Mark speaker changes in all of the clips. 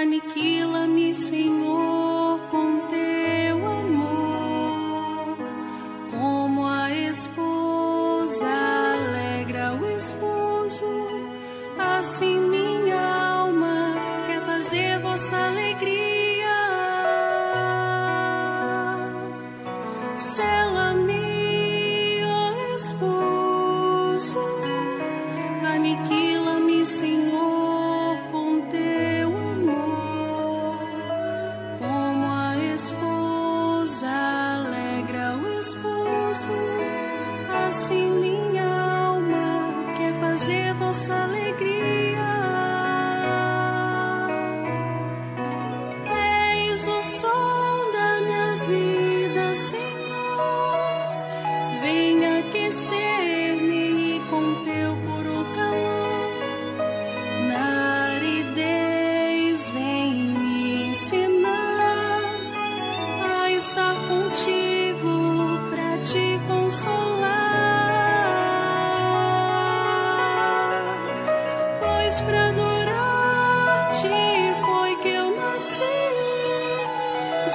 Speaker 1: Aniquila-me, Senhor, com teu amor, como a esposa alegra o esposo, assim minha alma quer fazer vossa alegria. Sela-me, ó esposo, aniquila-me, Senhor, assim minha alma quer fazer vossa alegria. És o sol da minha vida, Senhor, vem aquecer-me com teu puro calor. Na aridez vem me ensinar a estar contigo pra te consolar. Pra adorar-te foi que eu nasci,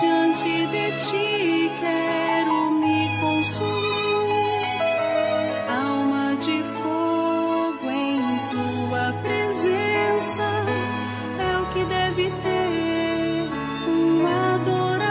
Speaker 1: diante de ti quero me consumir. Alma de fogo em tua presença é o que deve ter um adorador.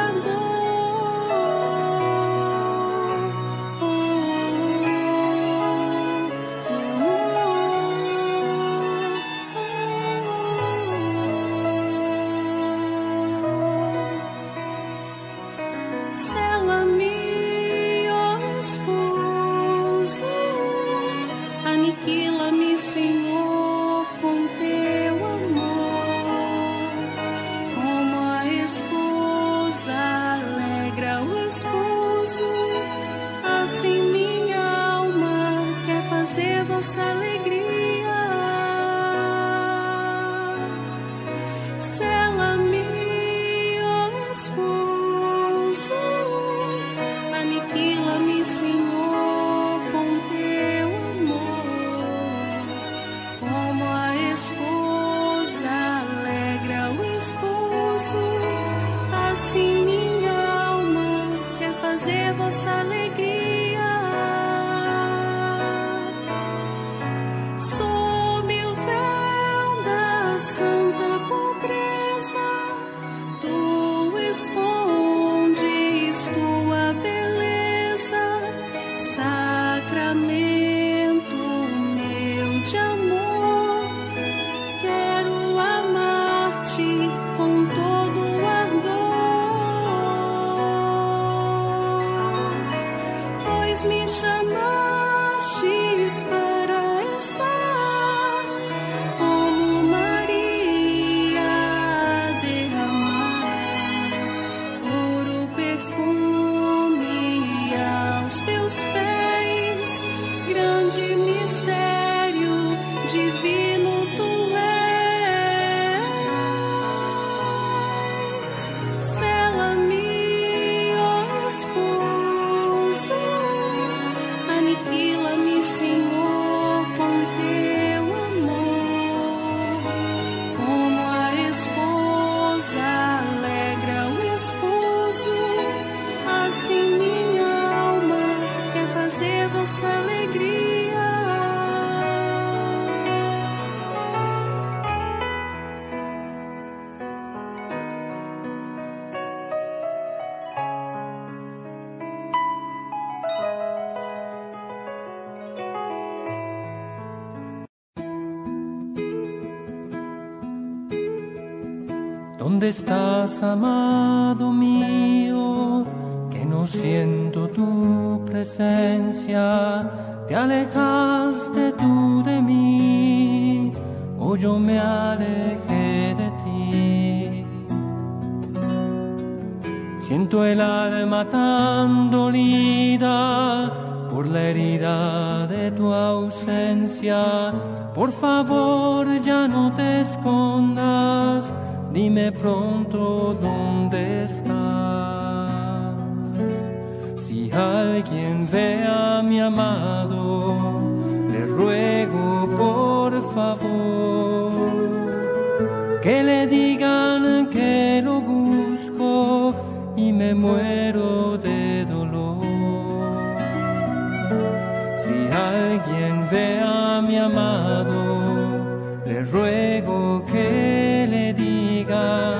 Speaker 1: Sela-me, ó esposo, aniquila-me, Senhor, com teu amor, como a esposa alegra o esposo, assim minha alma quer fazer vossa alegria. Sela-me, ó esposo, aniquila-me, Senhor, com teu amor, como a esposa alegra o esposo, assim minha alma quer fazer vossa alegria. Sob o véu da santa pobreza, tu escondes tua beleza, sacramento meu de amor. Quero amar-te com todo ardor, pois me chamastes para estar como Maria a derramar puro perfume aos teus pés. Grande mistério divino tu és. Sela-me, ó esposo, aniquila-me, Senhor, com teu amor, como a esposa alegra o esposo, assim minha alma quer fazer vossa alegria.
Speaker 2: ¿Dónde estás, amado mío? Que no siento tu presencia. ¿Te alejaste tú de mí o yo me alejé de ti? Siento el alma tan dolida por la herida de tu ausencia. Por favor, ya no te escondas, dime pronto dónde estás. Si alguien ve a mi amado, le ruego por favor que le digan me muero de dolor. Si alguien ve a mi amado, le ruego que le diga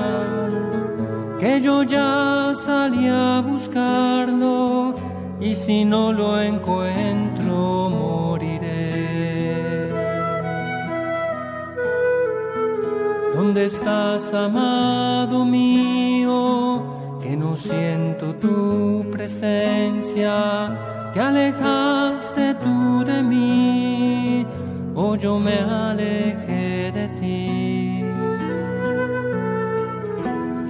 Speaker 2: que yo ya salí a buscarlo y si no lo encuentro moriré. ¿Dónde estás, amado mío? Que no siento tu presencia. ¿Te alejaste tú de mí o yo me alejé de ti?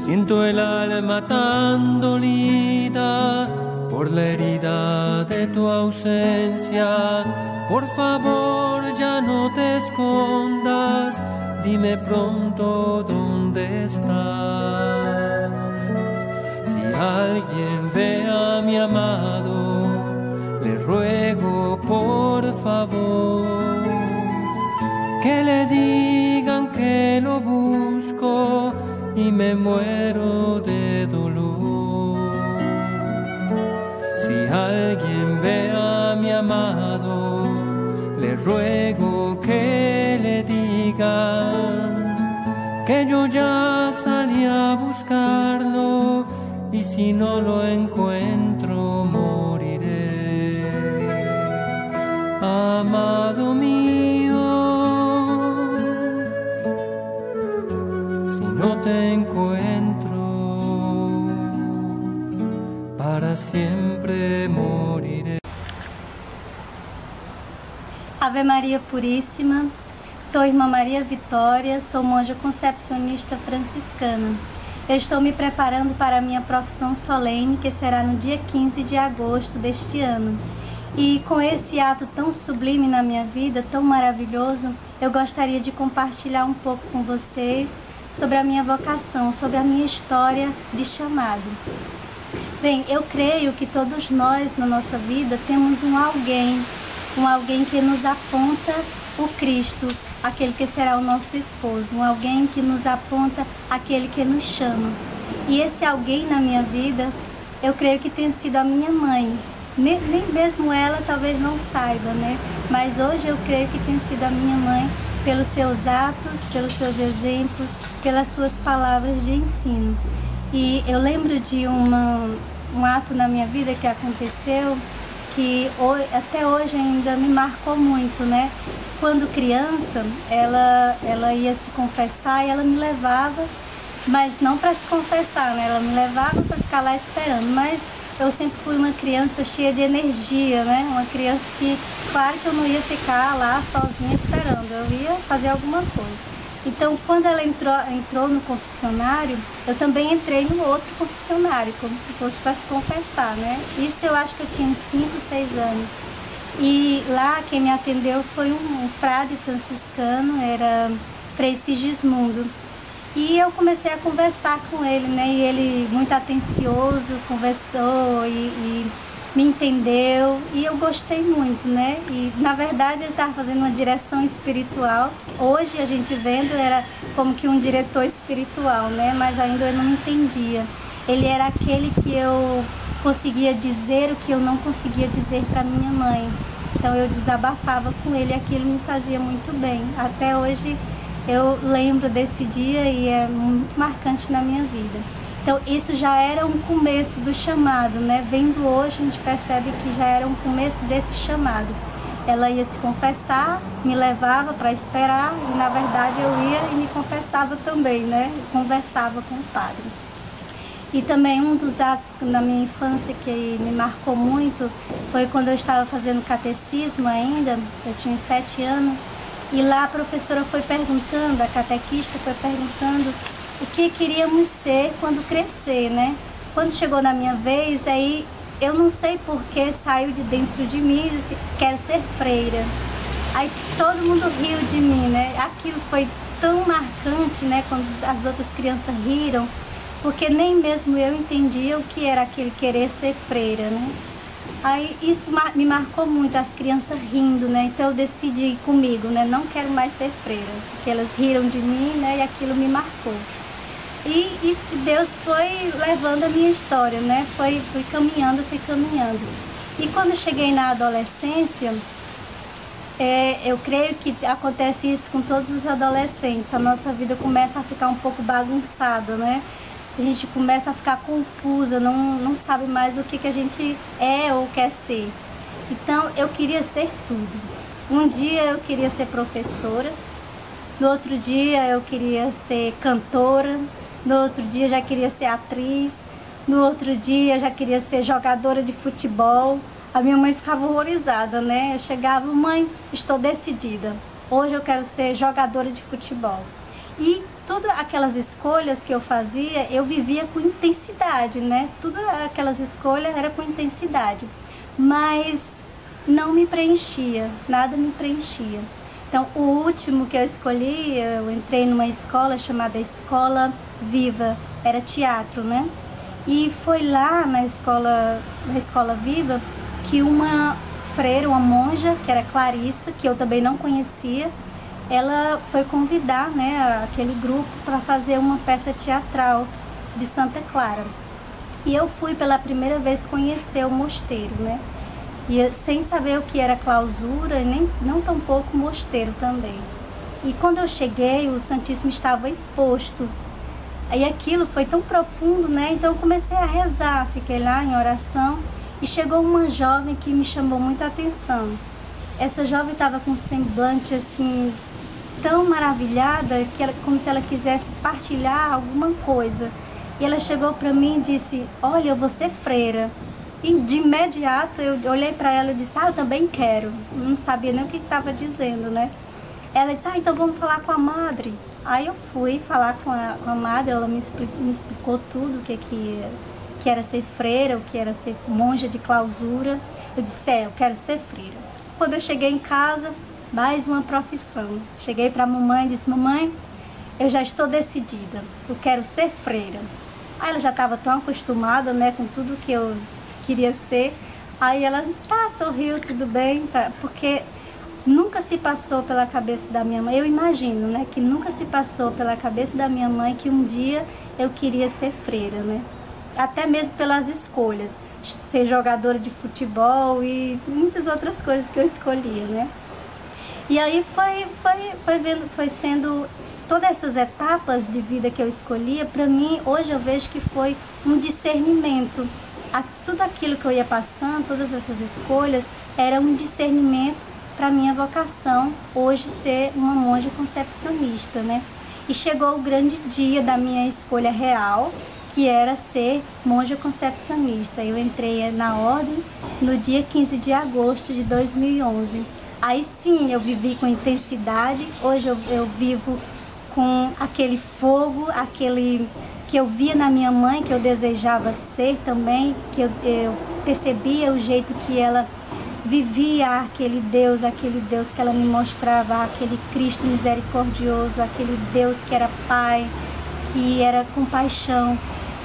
Speaker 2: Siento el alma tan dolida por la herida de tu ausencia. Por favor, ya no te escondas, dime pronto dónde estás. Si alguien ve a mi amado, le ruego por favor que le digan que lo busco y me muero de dolor. Si alguien ve a mi amado, le ruego que le digan que yo ya salí a buscarlo y si no lo encuentro moriré. Amado mío, si no te encuentro, para siempre moriré.
Speaker 3: Ave Maria Puríssima, sou Irmã Maria Vitória, sou monja concepcionista franciscana. Eu estou me preparando para a minha profissão solene, que será no dia 15 de agosto deste ano. E com esse ato tão sublime na minha vida, tão maravilhoso, eu gostaria de compartilhar um pouco com vocês sobre a minha vocação, sobre a minha história de chamado. Bem, eu creio que todos nós na nossa vida temos um alguém que nos aponta o Cristo, aquele que será o nosso esposo, um alguém que nos aponta aquele que nos chama. E esse alguém na minha vida, eu creio que tem sido a minha mãe. Nem mesmo ela talvez não saiba, né? Mas hoje eu creio que tem sido a minha mãe pelos seus atos, pelos seus exemplos, pelas suas palavras de ensino. E eu lembro de um ato na minha vida que aconteceu que até hoje ainda me marcou muito, né? Quando criança, ela ia se confessar e ela me levava, mas não para se confessar, né? Ela me levava para ficar lá esperando, mas eu sempre fui uma criança cheia de energia, né? Uma criança que, claro que eu não ia ficar lá sozinha esperando, eu ia fazer alguma coisa. Então, quando ela entrou no confessionário, eu também entrei no outro confessionário, como se fosse para se confessar, né? Isso eu acho que eu tinha uns 5, 6 anos. E lá quem me atendeu foi um frade franciscano, era Frei Sigismundo. E eu comecei a conversar com ele, né? E ele, muito atencioso, conversou e me entendeu. E eu gostei muito, né? E, na verdade, ele estava fazendo uma direção espiritual. Hoje, a gente vendo, era como que um diretor espiritual, né? Mas ainda eu não entendia. Ele era aquele que eu conseguia dizer o que eu não conseguia dizer para minha mãe. Então, eu desabafava com ele e aquilo me fazia muito bem. Até hoje, eu lembro desse dia e é muito marcante na minha vida. Então isso já era um começo do chamado, né? Vendo hoje a gente percebe que já era um começo desse chamado. Ela ia se confessar, me levava para esperar e na verdade eu ia e me confessava também, né? Conversava com o padre. E também um dos atos na minha infância que me marcou muito foi quando eu estava fazendo catecismo ainda, eu tinha 7 anos. E lá a professora foi perguntando, a catequista foi perguntando o que queríamos ser quando crescer, né? Quando chegou na minha vez, aí eu não sei por que saiu de dentro de mim e disse, quero ser freira. Aí todo mundo riu de mim, né? Aquilo foi tão marcante, né? Quando as outras crianças riram, porque nem mesmo eu entendia o que era aquele querer ser freira, né? Aí isso me marcou muito, as crianças rindo, né? Então eu decidi comigo, né? Não quero mais ser freira, porque elas riram de mim, né? E aquilo me marcou. E Deus foi levando a minha história, né? Fui caminhando. E quando cheguei na adolescência, eu creio que acontece isso com todos os adolescentes. A nossa vida começa a ficar um pouco bagunçada, né? A gente começa a ficar confusa, não sabe mais o que a gente é ou quer ser. Então, eu queria ser tudo. Um dia eu queria ser professora, no outro dia eu queria ser cantora, no outro dia eu já queria ser atriz, no outro dia eu já queria ser jogadora de futebol. A minha mãe ficava horrorizada, né? Eu chegava, mãe, estou decidida, hoje eu quero ser jogadora de futebol. E todas aquelas escolhas que eu fazia, eu vivia com intensidade, né? Todas aquelas escolhas era com intensidade, mas não me preenchia, nada me preenchia. Então, o último que eu escolhi, eu entrei numa escola chamada Escola Viva, era teatro, né? E foi lá na Escola Viva que uma freira, uma monja, que era Clarissa, que eu também não conhecia, ela foi convidar, né, aquele grupo para fazer uma peça teatral de Santa Clara. E eu fui pela primeira vez conhecer o mosteiro, né? E sem saber o que era clausura, nem não tão pouco mosteiro também. E quando eu cheguei, o Santíssimo estava exposto. Aí aquilo foi tão profundo, né? Então eu comecei a rezar, fiquei lá em oração e chegou uma jovem que me chamou muita atenção. Essa jovem estava com um semblante assim tão maravilhada que ela, como se ela quisesse partilhar alguma coisa. E ela chegou para mim e disse: olha, eu vou ser freira. E de imediato eu olhei para ela e disse: eu também quero. Não sabia nem o que estava dizendo, né? Ela disse: então vamos falar com a madre. Aí eu fui falar com a madre, ela me explicou tudo, o que era ser freira, o que era ser monja de clausura. Eu disse: eu quero ser freira. Quando eu cheguei em casa, mais uma profissão. Cheguei para a mamãe e disse: mamãe, eu já estou decidida, eu quero ser freira. Aí ela já estava tão acostumada, né, com tudo que eu queria ser. Aí ela, sorriu, tudo bem, tá, porque nunca se passou pela cabeça da minha mãe, eu imagino, né, que nunca se passou pela cabeça da minha mãe que um dia eu queria ser freira, né, até mesmo pelas escolhas, ser jogadora de futebol e muitas outras coisas que eu escolhia, né. E aí foi sendo todas essas etapas de vida que eu escolhia, para mim, hoje eu vejo que foi um discernimento. Tudo aquilo que eu ia passando, todas essas escolhas, era um discernimento para minha vocação, hoje ser uma monja concepcionista, né? E chegou o grande dia da minha escolha real, que era ser monja concepcionista. Eu entrei na ordem no dia 15 de agosto de 2011. Aí sim, eu vivi com intensidade, hoje eu vivo com aquele fogo, aquele que eu via na minha mãe, que eu desejava ser também, que eu percebia o jeito que ela vivia aquele Deus que ela me mostrava, aquele Cristo misericordioso, aquele Deus que era Pai, que era compaixão.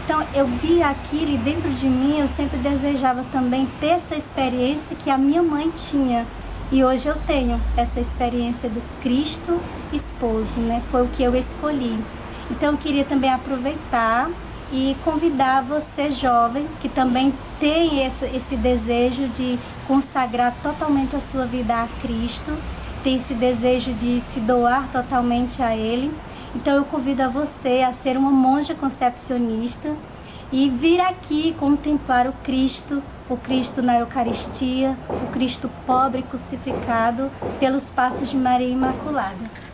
Speaker 3: Então eu via aquilo e dentro de mim eu sempre desejava também ter essa experiência que a minha mãe tinha. E hoje eu tenho essa experiência do Cristo esposo, né? Foi o que eu escolhi. Então eu queria também aproveitar e convidar você jovem, que também tem esse desejo de consagrar totalmente a sua vida a Cristo, tem esse desejo de se doar totalmente a Ele. Então eu convido a você a ser uma monja concepcionista e vir aqui contemplar o Cristo na Eucaristia, o Cristo pobre crucificado pelos passos de Maria Imaculada.